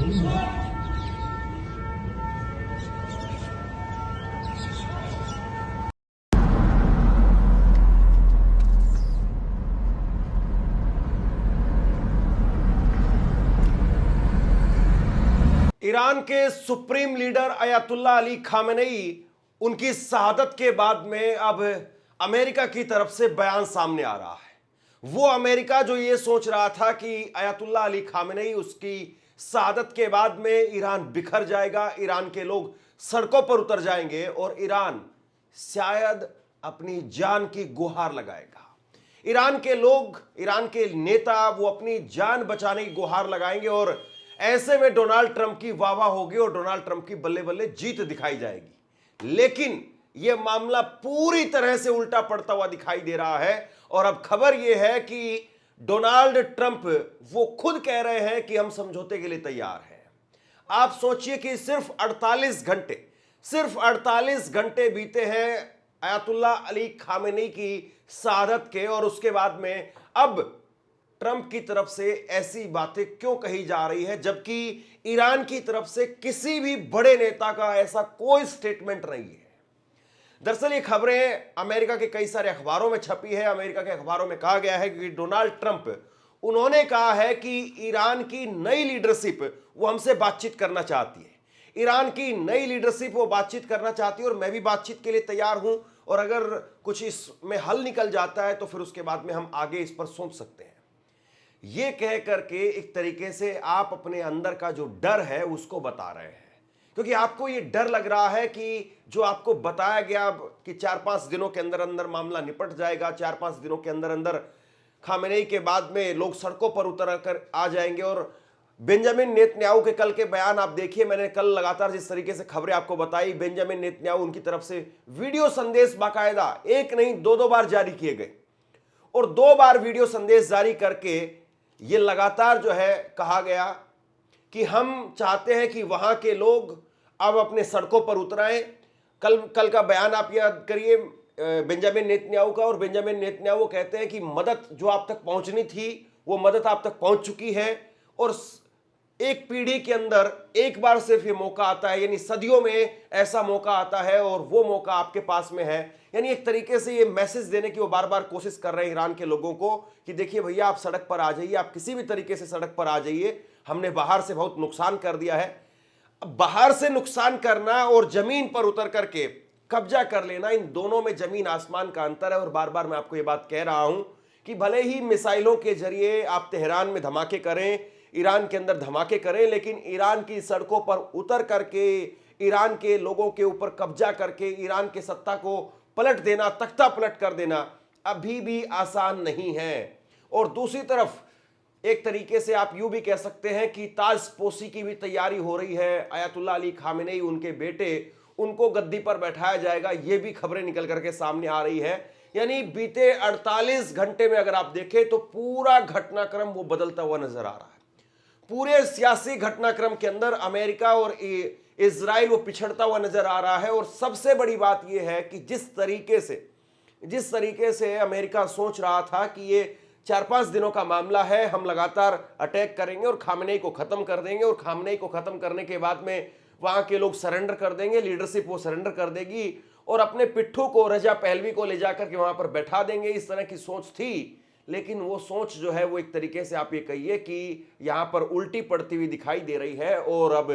Iran के supreme leader Ayatollah Ali Khamenei उनकी शहादत के बाद में अब अमेरिका की तरफ से बयान सामने आ रहा है। वो अमेरिका जो ये सोच रहा था कि अयातुल्ला अली खामेनेई उसकी शहादत के बाद में ईरान बिखर जाएगा, ईरान के लोग सड़कों पर उतर जाएंगे और ईरान शायद अपनी जान की गुहार लगाएगा। ईरान के लोग, ईरान के नेता वो अपनी जान बचाने की गुहार लगाएंगे और ऐसे में डोनाल्ड ट्रंप की वाह वाह होगी और डोनाल्ड ट्रंप की बल्ले बल्ले जीत दिखाई जाएगी। लेकिन यह मामला पूरी तरह से उल्टा पड़ता हुआ दिखाई दे रहा है और अब खबर यह है कि डोनाल्ड ट्रंप वो खुद कह रहे हैं कि हम समझौते के लिए तैयार हैं। आप सोचिए कि सिर्फ 48 घंटे बीते हैं अयातुल्ला अली खामेनी की शहादत के और उसके बाद में अब ट्रंप की तरफ से ऐसी बातें क्यों कही जा रही है, जबकि ईरान की तरफ से किसी भी बड़े नेता का ऐसा कोई स्टेटमेंट नहीं है। दरअसल ये खबरें अमेरिका के कई सारे अखबारों में छपी है। अमेरिका के अखबारों में कहा गया है कि डोनाल्ड ट्रंप उन्होंने कहा है कि ईरान की नई लीडरशिप वो हमसे बातचीत करना चाहती है, ईरान की नई लीडरशिप वो बातचीत करना चाहती है और मैं भी बातचीत के लिए तैयार हूं और अगर कुछ इसमें हल निकल जाता है तो फिर उसके बाद में हम आगे इस पर सोच सकते हैं। ये कह करके एक तरीके से आप अपने अंदर का जो डर है उसको बता रहे हैं, क्योंकि आपको ये डर लग रहा है कि जो आपको बताया गया कि 4-5 दिनों के अंदर अंदर मामला निपट जाएगा, 4-5 दिनों के अंदर अंदर खामेनेई के बाद में लोग सड़कों पर उतर कर आ जाएंगे। और बेंजामिन नेतन्याहू के कल के बयान आप देखिए, मैंने कल लगातार जिस तरीके से खबरें आपको बताई, बेंजामिन नेतन्याहू उनकी तरफ से वीडियो संदेश बाकायदा एक नहीं 2 बार जारी किए गए और 2 बार वीडियो संदेश जारी करके ये लगातार जो है कहा गया कि हम चाहते हैं कि वहां के लोग अब अपने सड़कों पर उतराएं। कल का बयान आप याद करिए बेंजामिन नेतन्याहू का, और बेंजामिन नेतन्याहू कहते हैं कि मदद जो आप तक पहुंचनी थी वो मदद आप तक पहुंच चुकी है और एक पीढ़ी के अंदर एक बार सिर्फ ये मौका आता है, यानी सदियों में ऐसा मौका आता है और वो मौका आपके पास में है। यानी एक तरीके से ये मैसेज देने की वो बार बार कोशिश कर रहे हैं ईरान के लोगों को कि देखिए भैया आप सड़क पर आ जाइए, आप किसी भी तरीके से सड़क पर आ जाइए, हमने बाहर से बहुत नुकसान कर दिया है। अब बाहर से नुकसान करना और जमीन पर उतर करके कब्जा कर लेना, इन दोनों में जमीन आसमान का अंतर है। और बार बार मैं आपको ये बात कह रहा हूं कि भले ही मिसाइलों के जरिए आप तेहरान में धमाके करें, ईरान के अंदर धमाके करें, लेकिन ईरान की सड़कों पर उतर करके ईरान के लोगों के ऊपर कब्जा करके ईरान के सत्ता को पलट देना, तख्ता पलट कर देना अभी भी आसान नहीं है। और दूसरी तरफ एक तरीके से आप यूं भी कह सकते हैं कि ताजपोशी की भी तैयारी हो रही है। अयातुल्ला अली खामेनेई उनके बेटे, उनको गद्दी पर बैठाया जाएगा, ये भी खबरें निकल करके सामने आ रही है। यानी बीते 48 घंटे में अगर आप देखें तो पूरा घटनाक्रम वो बदलता हुआ नजर आ रहा है। पूरे सियासी घटनाक्रम के अंदर अमेरिका और इजराइल वो पिछड़ता हुआ नजर आ रहा है। और सबसे बड़ी बात यह है कि जिस तरीके से अमेरिका सोच रहा था कि ये 4-5 दिनों का मामला है, हम लगातार अटैक करेंगे और खामेनेई को खत्म कर देंगे और खामेनेई को खत्म करने के बाद में वहां के लोग सरेंडर कर देंगे, लीडरशिप वो सरेंडर कर देगी और अपने पिट्ठू को, रजा पहलवी को ले जाकर के वहां पर बैठा देंगे, इस तरह की सोच थी। लेकिन वो सोच जो है वो एक तरीके से आप ये कहिए कि यहां पर उल्टी पड़ती हुई दिखाई दे रही है और अब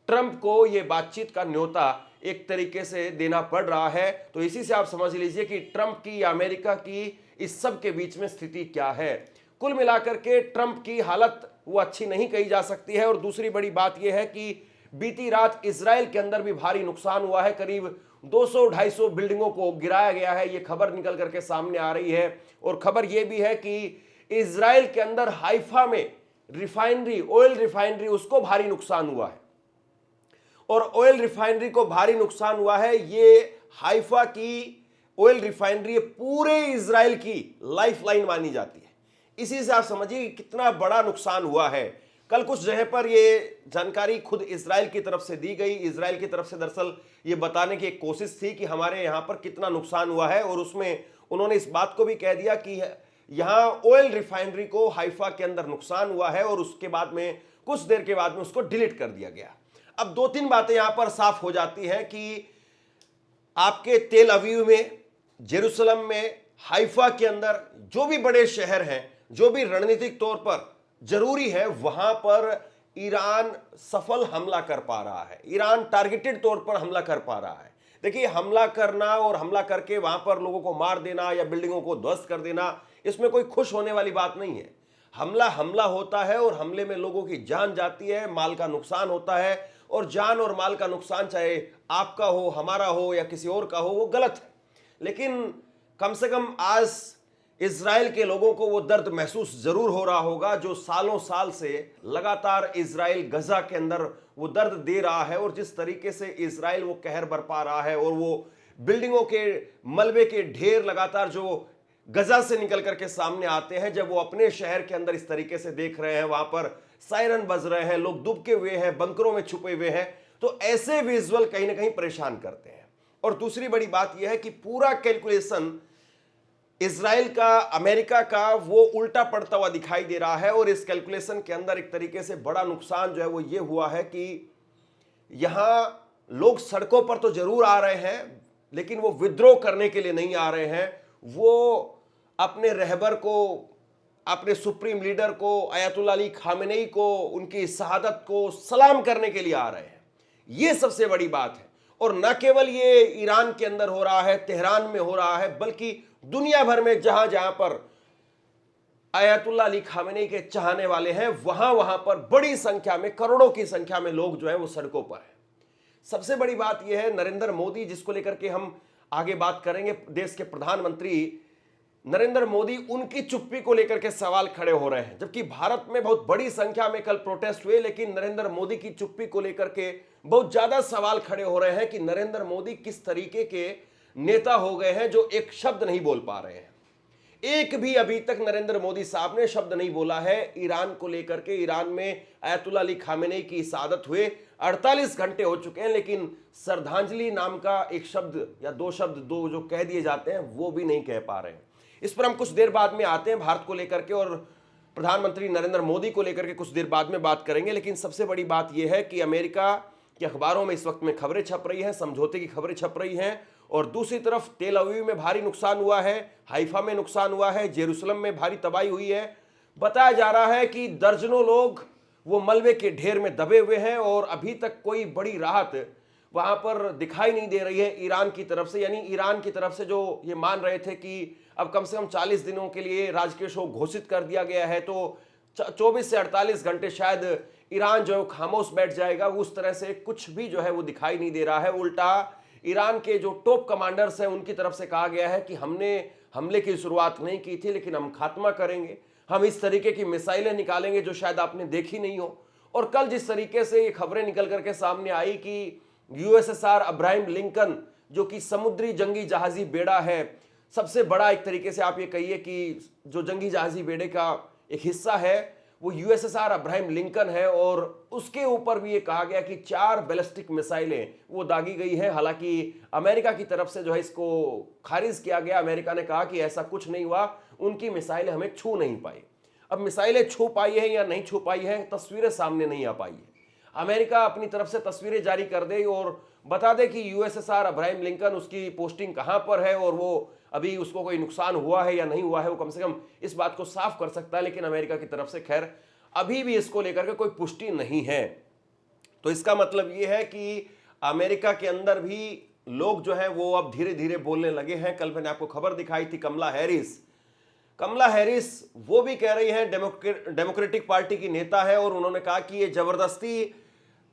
ट्रंप को ये बातचीत का न्योता एक तरीके से देना पड़ रहा है। तो इसी से आप समझ लीजिए कि ट्रंप की, अमेरिका की इस सब के बीच में स्थिति क्या है। कुल मिलाकर के ट्रंप की हालत वो अच्छी नहीं कही जा सकती है। और दूसरी बड़ी बात यह है कि बीती रात इजराइल के अंदर भी भारी नुकसान हुआ है, करीब 200-250 बिल्डिंगों को गिराया गया है, ये खबर निकल करके सामने आ रही है। और खबर यह भी है कि इजराइल के अंदर हाइफा में रिफाइनरी, ऑयल रिफाइनरी, उसको भारी नुकसान हुआ है। और ऑयल रिफाइनरी को भारी नुकसान हुआ है, ये हाइफा की ऑयल रिफाइनरी पूरे इजराइल की लाइफलाइन मानी जाती है। इसी से आप समझिए कितना बड़ा नुकसान हुआ है। कल कुछ जगह पर ये जानकारी खुद इजराइल की तरफ से दी गई। इजराइल की तरफ से दरअसल ये बताने की एक कोशिश थी कि हमारे यहाँ पर कितना नुकसान हुआ है और उसमें उन्होंने इस बात को भी कह दिया कि यहाँ ऑयल रिफाइनरी को हाइफा के अंदर नुकसान हुआ है और उसके बाद में कुछ देर के बाद में उसको डिलीट कर दिया गया। अब दो तीन बातें यहां पर साफ हो जाती हैं कि आपके तेल अवीव में, जेरूसलम में, हाइफा के अंदर जो भी बड़े शहर हैं, जो भी रणनीतिक तौर पर जरूरी है, वहां पर ईरान सफल हमला कर पा रहा है। ईरान टारगेटेड तौर पर हमला कर पा रहा है। देखिए, हमला करना और हमला करके वहां पर लोगों को मार देना या बिल्डिंगों को ध्वस्त कर देना, इसमें कोई खुश होने वाली बात नहीं है। हमला हमला होता है और हमले में लोगों की जान जाती है, माल का नुकसान होता है, और जान और माल का नुकसान चाहे आपका हो, हमारा हो या किसी और का हो, वो गलत है। लेकिन कम से कम आज इजराइल के लोगों को वो दर्द महसूस जरूर हो रहा होगा जो सालों साल से लगातार इजराइल गजा के अंदर वो दर्द दे रहा है, और जिस तरीके से इजराइल वो कहर बरपा रहा है, और वो बिल्डिंगों के मलबे के ढेर लगातार जो गजा से निकल करके सामने आते हैं, जब वो अपने शहर के अंदर इस तरीके से देख रहे हैं, वहां पर सायरन बज रहे हैं, लोग दुबके हुए हैं, बंकरों में छुपे हुए हैं, तो ऐसे विजुअल कहीं ना कहीं परेशान करते हैं। और दूसरी बड़ी बात यह है कि पूरा कैलकुलेशन इजराइल का, अमेरिका का, वो उल्टा पड़ता हुआ दिखाई दे रहा है। और इस कैलकुलेशन के अंदर एक तरीके से बड़ा नुकसान जो है वो ये हुआ है कि यहां लोग सड़कों पर तो जरूर आ रहे हैं, लेकिन वो विद्रोह करने के लिए नहीं आ रहे हैं। वो अपने रहबर को, अपने सुप्रीम लीडर को, अयातुल्लाह अली खामेनेई को, उनकी शहादत को सलाम करने के लिए आ रहे हैं। ये सबसे बड़ी बात है। और न केवल ये ईरान के अंदर हो रहा है, तेहरान में हो रहा है, बल्कि दुनिया भर में जहां जहां पर अयातुल्लाह अली खामेनेई के चाहने वाले हैं, वहां वहां पर बड़ी संख्या में, करोड़ों की संख्या में लोग जो है वो सड़कों पर हैं। सबसे बड़ी बात यह है, नरेंद्र मोदी, जिसको लेकर के हम आगे बात करेंगे, देश के प्रधानमंत्री नरेंद्र मोदी, उनकी चुप्पी को लेकर के सवाल खड़े हो रहे हैं। जबकि भारत में बहुत बड़ी संख्या में कल प्रोटेस्ट हुए, लेकिन नरेंद्र मोदी की चुप्पी को लेकर के बहुत ज्यादा सवाल खड़े हो रहे हैं कि नरेंद्र मोदी किस तरीके के नेता हो गए हैं जो एक शब्द नहीं बोल पा रहे हैं। एक भी अभी तक नरेंद्र मोदी साहब ने शब्द नहीं बोला है ईरान को लेकर के। ईरान में अयातुल्लाह अली खामेनेई की शहादत हुए 48 घंटे हो चुके हैं, लेकिन श्रद्धांजलि नाम का एक शब्द या दो शब्द, दो जो कह दिए जाते हैं, वो भी नहीं कह पा रहे हैं। इस पर हम कुछ देर बाद में आते हैं, भारत को लेकर के और प्रधानमंत्री नरेंद्र मोदी को लेकर के कुछ देर बाद में बात करेंगे। लेकिन सबसे बड़ी बात यह है कि अमेरिका के अखबारों में इस वक्त में खबरें छप रही हैं, समझौते की खबरें छप रही हैं, और दूसरी तरफ तेल अवीव में भारी नुकसान हुआ है, हाइफा में नुकसान हुआ है, जेरूसलम में भारी तबाही हुई है। बताया जा रहा है कि दर्जनों लोग वो मलबे के ढेर में दबे हुए हैं, और अभी तक कोई बड़ी राहत वहां पर दिखाई नहीं दे रही है ईरान की तरफ से। यानी ईरान की तरफ से जो ये मान रहे थे कि अब कम से कम 40 दिनों के लिए राजकीय शोक घोषित कर दिया गया है, तो 24 से 48 घंटे शायद ईरान जो है खामोश बैठ जाएगा, उस तरह से कुछ भी जो है वो दिखाई नहीं दे रहा है। उल्टा ईरान के जो टॉप कमांडर्स हैं, उनकी तरफ से कहा गया है कि हमने हमले की शुरुआत नहीं की थी, लेकिन हम खात्मा करेंगे, हम इस तरीके की मिसाइलें निकालेंगे जो शायद आपने देखी नहीं हो। और कल जिस तरीके से ये खबरें निकल करके सामने आई कि यूएसएसआर अब्राहम लिंकन, जो कि समुद्री जंगी जहाजी बेड़ा है, सबसे बड़ा एक तरीके से आप ये कहिए कि जो जंगी जहाजी बेड़े का एक हिस्सा है, वो यूएसएसआर अब्राहम लिंकन है, और उसके ऊपर भी ये कहा गया कि 4 बैलिस्टिक मिसाइलें वो दागी गई हैं। हालांकि अमेरिका की तरफ से जो है इसको खारिज किया गया। अमेरिका ने कहा कि ऐसा कुछ नहीं हुआ, उनकी मिसाइलें हमें छू नहीं पाई। अब मिसाइलें छू पाई है या नहीं छू पाई है, तस्वीरें सामने नहीं आ पाई है। अमेरिका अपनी तरफ से तस्वीरें जारी कर दे और बता दे कि यूएसएसआर अब्राहम लिंकन, उसकी पोस्टिंग कहां पर है और वो अभी उसको कोई नुकसान हुआ है या नहीं हुआ है, वो कम से कम इस बात को साफ कर सकता है। लेकिन अमेरिका की तरफ से खैर अभी भी इसको लेकर के कोई पुष्टि नहीं है। तो इसका मतलब ये है कि अमेरिका के अंदर भी लोग जो है वो अब धीरे धीरे बोलने लगे हैं। कल मैंने आपको खबर दिखाई थी, कमला हैरिस वो भी कह रही हैं, डेमोक्रेटिक पार्टी की नेता है, और उन्होंने कहा कि ये जबरदस्ती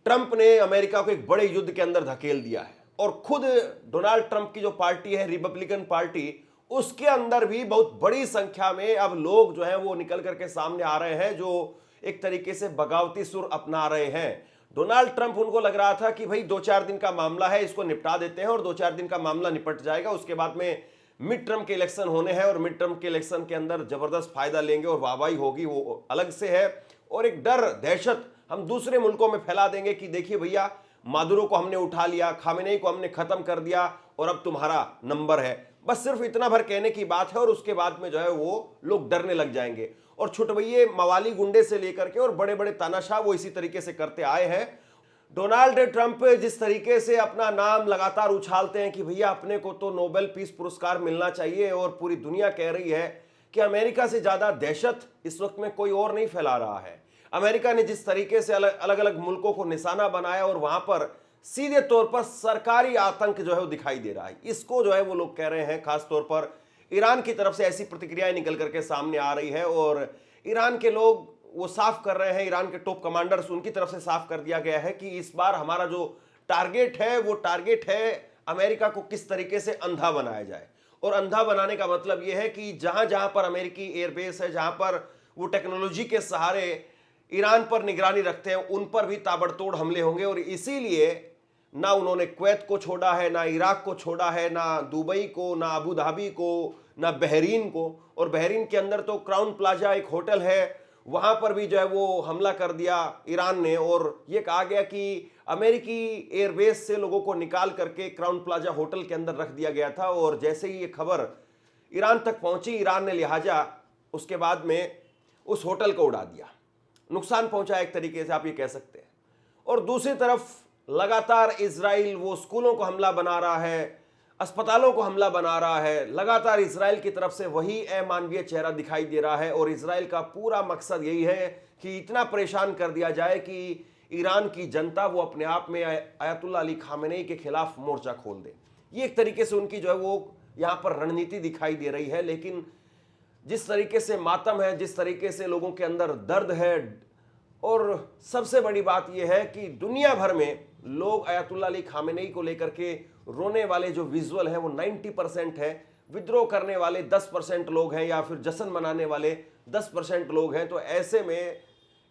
ट्रंप ने अमेरिका को एक बड़े युद्ध के अंदर धकेल दिया है। और खुद डोनाल्ड ट्रंप की जो पार्टी है, रिपब्लिकन पार्टी, उसके अंदर भी बहुत बड़ी संख्या में अब लोग जो है वो निकल करके सामने आ रहे हैं, जो एक तरीके से बगावती सुर अपना रहे हैं। डोनाल्ड ट्रंप, उनको लग रहा था कि भाई 2-4 दिन का मामला है, इसको निपटा देते हैं और 2-4 दिन का मामला निपट जाएगा, उसके बाद में मिड टर्म के इलेक्शन होने हैं और मिड टर्म के इलेक्शन के अंदर जबरदस्त फायदा लेंगे और वाहवाही होगी, वो अलग से है। और एक डर, दहशत हम दूसरे मुल्कों में फैला देंगे कि देखिए भैया, मादुरो को हमने उठा लिया, खामेनेई को हमने खत्म कर दिया और अब तुम्हारा नंबर है। बस सिर्फ इतना भर कहने की बात है और उसके बाद में जो है वो लोग डरने लग जाएंगे। और छुटवैये मवाली गुंडे से लेकर के और बड़े बड़े तानाशाह वो इसी तरीके से करते आए हैं। डोनाल्ड ट्रंप जिस तरीके से अपना नाम लगातार उछालते हैं कि भैया अपने को तो नोबेल पीस पुरस्कार मिलना चाहिए, और पूरी दुनिया कह रही है कि अमेरिका से ज्यादा दहशत इस वक्त में कोई और नहीं फैला रहा है। अमेरिका ने जिस तरीके से अलग अलग मुल्कों को निशाना बनाया और वहां पर सीधे तौर पर सरकारी आतंक जो है वो दिखाई दे रहा है, इसको जो है वो लोग कह रहे हैं। खास तौर पर ईरान की तरफ से ऐसी प्रतिक्रियाएं निकल करके सामने आ रही है और ईरान के लोग वो साफ कर रहे हैं, ईरान के टॉप कमांडर्स उनकी तरफ से साफ कर दिया गया है कि इस बार हमारा जो टारगेट है वो टारगेट है अमेरिका को किस तरीके से अंधा बनाया जाए। और अंधा बनाने का मतलब यह है कि जहां जहां पर अमेरिकी एयरबेस है, जहां पर वो टेक्नोलॉजी के सहारे ईरान पर निगरानी रखते हैं, उन पर भी ताबड़तोड़ हमले होंगे। और इसीलिए ना उन्होंने कुवैत को छोड़ा है, ना इराक को छोड़ा है, ना दुबई को, ना अबू धाबी को, ना बहरीन को। और बहरीन के अंदर तो क्राउन प्लाजा एक होटल है, वहां पर भी जो है वो हमला कर दिया ईरान ने, और ये कहा गया कि अमेरिकी एयरबेस से लोगों को निकाल करके क्राउन प्लाजा होटल के अंदर रख दिया गया था। और जैसे ही ये खबर ईरान तक पहुंची, ईरान ने लिहाजा उसके बाद में उस होटल को उड़ा दिया, नुकसान पहुंचा एक तरीके से आप ये कह सकते हैं। और दूसरी तरफ लगातार इजराइल वो स्कूलों को हमला बना रहा है, अस्पतालों को हमला बना रहा है, लगातार इजराइल की तरफ से वही अमानवीय चेहरा दिखाई दे रहा है। और इजराइल का पूरा मकसद यही है कि इतना परेशान कर दिया जाए कि ईरान की जनता वो अपने आप में आयतुल्ला अली खामेनेई के खिलाफ मोर्चा खोल दे। ये एक तरीके से उनकी जो है वो यहाँ पर रणनीति दिखाई दे रही है। लेकिन जिस तरीके से मातम है, जिस तरीके से लोगों के अंदर दर्द है, और सबसे बड़ी बात यह है कि दुनिया भर में लोग आयतुल्ला अली खामेनेई को लेकर के रोने वाले जो विजुअल हैं वो 90% है, विद्रोह करने वाले 10% लोग हैं, या फिर जश्न मनाने वाले 10% लोग हैं। तो ऐसे में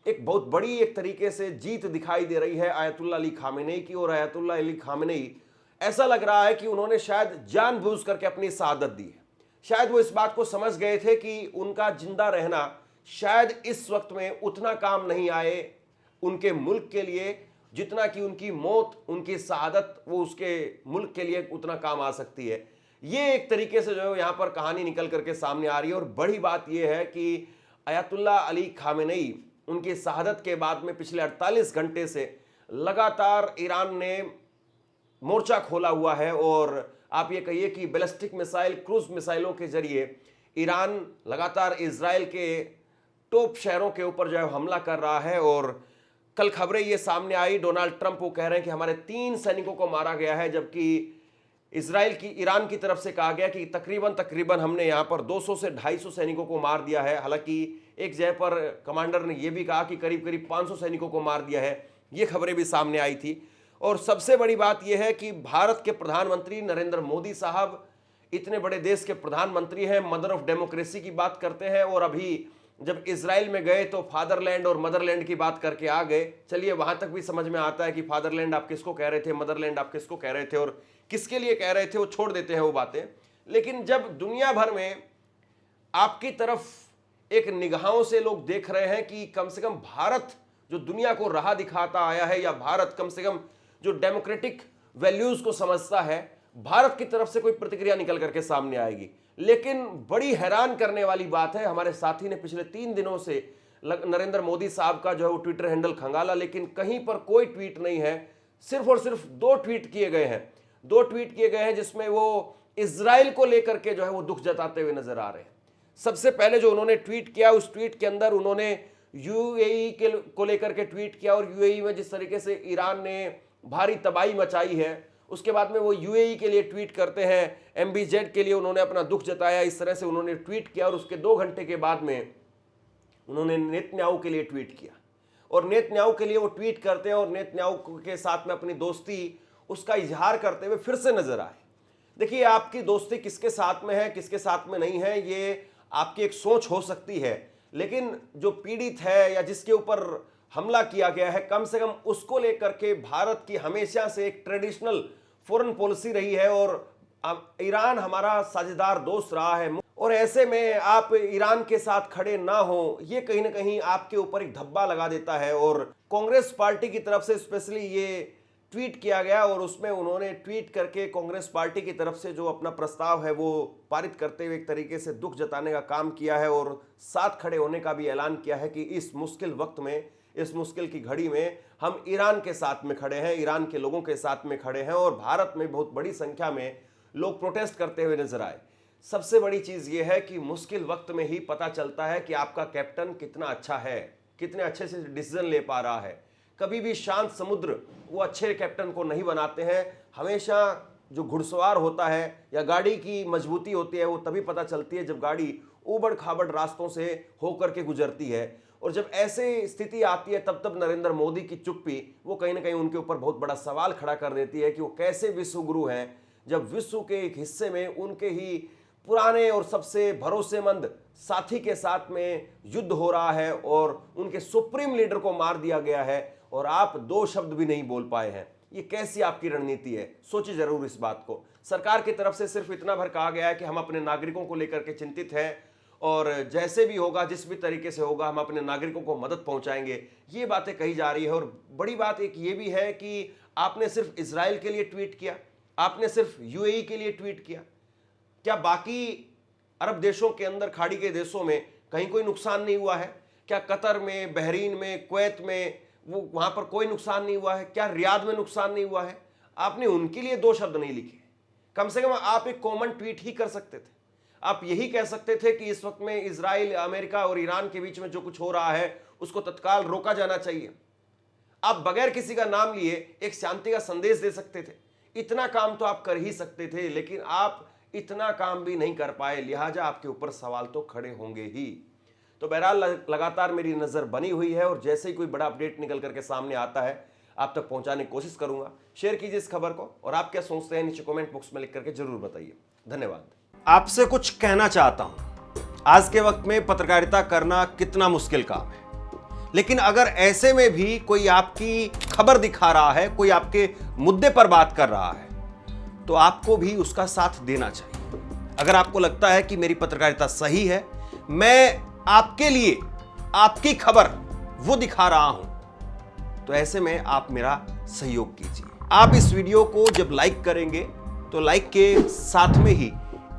एक बहुत बड़ी एक तरीके से जीत दिखाई दे रही है आयतुल्ला अली खामेनेई की। और आयतुल्ला अली खामेनेई ऐसा लग रहा है कि उन्होंने शायद जानबूझ करके अपनी शहादत दी है। शायद वो इस बात को समझ गए थे कि उनका जिंदा रहना शायद इस वक्त में उतना काम नहीं आए उनके मुल्क के लिए जितना कि उनकी मौत, उनकी शहादत वो उसके मुल्क के लिए उतना काम आ सकती है। ये एक तरीके से जो है यहाँ पर कहानी निकल करके सामने आ रही है। और बड़ी बात यह है कि आयतुल्ला अली खामेनेई उनकी शहादत के बाद में पिछले 48 घंटे से लगातार ईरान ने मोर्चा खोला हुआ है। और आप ये कहिए कि बैलिस्टिक मिसाइल, क्रूज मिसाइलों के जरिए ईरान लगातार इजराइल के टॉप शहरों के ऊपर जो है हमला कर रहा है। और कल खबरें ये सामने आई, डोनाल्ड ट्रंप वो कह रहे हैं कि हमारे 3 सैनिकों को मारा गया है, जबकि ईरान की तरफ से कहा गया कि तकरीबन हमने यहाँ पर 200 से 250 सैनिकों को मार दिया है। हालांकि एक जगह पर कमांडर ने यह भी कहा कि करीब करीब 500 सैनिकों को मार दिया है। ये खबरें भी सामने आई थी। और सबसे बड़ी बात यह है कि भारत के प्रधानमंत्री नरेंद्र मोदी साहब इतने बड़े देश के प्रधानमंत्री हैं, मदर ऑफ डेमोक्रेसी की बात करते हैं, और अभी जब इजराइल में गए तो फादरलैंड और मदरलैंड की बात करके आ गए। चलिए वहां तक भी समझ में आता है कि फादरलैंड आप किसको कह रहे थे, मदरलैंड आप किसको कह रहे थे और किसके लिए कह रहे थे, वो छोड़ देते हैं वो बातें। लेकिन जब दुनिया भर में आपकी तरफ एक निगाहों से लोग देख रहे हैं कि कम से कम भारत जो दुनिया को राह दिखाता आया है, या भारत कम से कम जो डेमोक्रेटिक वैल्यूज को समझता है, भारत की तरफ से कोई प्रतिक्रिया निकल करके सामने आएगी। लेकिन बड़ी हैरान करने वाली बात है, हमारे साथी ने पिछले 3 दिनों से नरेंद्र मोदी साहब का जो है वो ट्विटर हैंडल खंगाला, लेकिन कहीं पर कोई ट्वीट नहीं है। सिर्फ और सिर्फ 2 ट्वीट किए गए हैं, 2 ट्वीट किए गए हैं जिसमें वो इजराइल को लेकर के जो है वो दुख जताते हुए नजर आ रहे हैं। सबसे पहले जो उन्होंने ट्वीट किया, उस ट्वीट के अंदर उन्होंने यूएई को लेकर के ट्वीट किया, और यूएई में जिस तरीके से ईरान ने भारी तबाही मचाई है, उसके बाद में वो यूएई के लिए ट्वीट करते हैं, एमबीजेड के लिए उन्होंने अपना दुख जताया, इस तरह से उन्होंने ट्वीट किया। और उसके 2 घंटे के बाद में उन्होंने नेतन्याहू के लिए ट्वीट किया, और नेतन्याहू के लिए वो ट्वीट करते हैं और नेतन्याहू के साथ में अपनी दोस्ती उसका इजहार करते हुए फिर से नजर आए। देखिए, आपकी दोस्ती किसके साथ में है, किसके साथ में नहीं है, ये आपकी एक सोच हो सकती है, लेकिन जो पीड़ित है या जिसके ऊपर हमला किया गया है, कम से कम उसको लेकर के भारत की हमेशा से एक ट्रेडिशनल फॉरेन पॉलिसी रही है, और ईरान हमारा साझेदार दोस्त रहा है। और ऐसे में आप ईरान के साथ खड़े ना हो, ये कहीं ना कहीं आपके ऊपर एक धब्बा लगा देता है। और कांग्रेस पार्टी की तरफ से स्पेशली ये ट्वीट किया गया और उसमें उन्होंने ट्वीट करके कांग्रेस पार्टी की तरफ से जो अपना प्रस्ताव है वो पारित करते हुए एक तरीके से दुख जताने का काम किया है और साथ खड़े होने का भी ऐलान किया है कि इस मुश्किल वक्त में, इस मुश्किल की घड़ी में हम ईरान के साथ में खड़े हैं, ईरान के लोगों के साथ में खड़े हैं। और भारत में बहुत बड़ी संख्या में लोग प्रोटेस्ट करते हुए नजर आए। सबसे बड़ी चीज यह है कि मुश्किल वक्त में ही पता चलता है कि आपका कैप्टन कितना अच्छा है, कितने अच्छे से डिसीजन ले पा रहा है। कभी भी शांत समुद्र वो अच्छे कैप्टन को नहीं बनाते हैं। हमेशा जो घुड़सवार होता है या गाड़ी की मजबूती होती है वो तभी पता चलती है जब गाड़ी ऊबड़ खाबड़ रास्तों से होकर के गुजरती है। और जब ऐसे स्थिति आती है तब नरेंद्र मोदी की चुप्पी वो कहीं ना कहीं उनके ऊपर बहुत बड़ा सवाल खड़ा कर देती है कि वो कैसे विश्व गुरु हैं जब विश्व के एक हिस्से में उनके ही पुराने और सबसे भरोसेमंद साथी के साथ में युद्ध हो रहा है और उनके सुप्रीम लीडर को मार दिया गया है और आप दो शब्द भी नहीं बोल पाए हैं। ये कैसी आपकी रणनीति है? सोचिए जरूर इस बात को। सरकार की तरफ से सिर्फ इतना भर कहा गया है कि हम अपने नागरिकों को लेकर के चिंतित हैं और जैसे भी होगा, जिस भी तरीके से होगा, हम अपने नागरिकों को मदद पहुंचाएंगे। ये बातें कही जा रही है। और बड़ी बात एक ये भी है कि आपने सिर्फ इजराइल के लिए ट्वीट किया, आपने सिर्फ यूएई के लिए ट्वीट किया, क्या बाकी अरब देशों के अंदर, खाड़ी के देशों में कहीं कोई नुकसान नहीं हुआ है? क्या कतर में, बहरीन में, कुवैत में वो वहां पर कोई नुकसान नहीं हुआ है? क्या रियाद में नुकसान नहीं हुआ है? आपने उनके लिए दो शब्द नहीं लिखे। कम से कम आप एक कॉमन ट्वीट ही कर सकते थे। आप यही कह सकते थे कि इस वक्त में इजराइल, अमेरिका और ईरान के बीच में जो कुछ हो रहा है उसको तत्काल रोका जाना चाहिए। आप बगैर किसी का नाम लिए एक शांति का संदेश दे सकते थे। इतना काम तो आप कर ही सकते थे, लेकिन आप इतना काम भी नहीं कर पाए। लिहाजा आपके ऊपर सवाल तो खड़े होंगे ही। तो बहरहाल लगातार मेरी नजर बनी हुई है और जैसे ही कोई बड़ा अपडेट निकल करके सामने आता है आप तक पहुंचाने की कोशिश करूंगा। शेयर कीजिए इस खबर को और आप क्या सोचते हैं नीचे कमेंट बॉक्स में लिख करके जरूर बताइए। धन्यवाद। आपसे कुछ कहना चाहता हूं। आज के वक्त में पत्रकारिता करना कितना मुश्किल काम है, लेकिन अगर ऐसे में भी कोई आपकी खबर दिखा रहा है, कोई आपके मुद्दे पर बात कर रहा है, तो आपको भी उसका साथ देना चाहिए। अगर आपको लगता है कि मेरी पत्रकारिता सही है, मैं आपके लिए आपकी खबर वो दिखा रहा हूं, तो ऐसे में आप मेरा सहयोग कीजिए। आप इस वीडियो को जब लाइक करेंगे तो लाइक के साथ में ही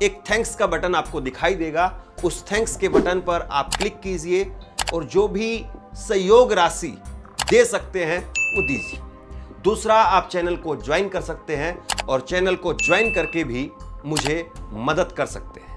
एक थैंक्स का बटन आपको दिखाई देगा। उस थैंक्स के बटन पर आप क्लिक कीजिए और जो भी सहयोग राशि दे सकते हैं वो दीजिए। दूसरा, आप चैनल को ज्वाइन कर सकते हैं और चैनल को ज्वाइन करके भी मुझे मदद कर सकते हैं।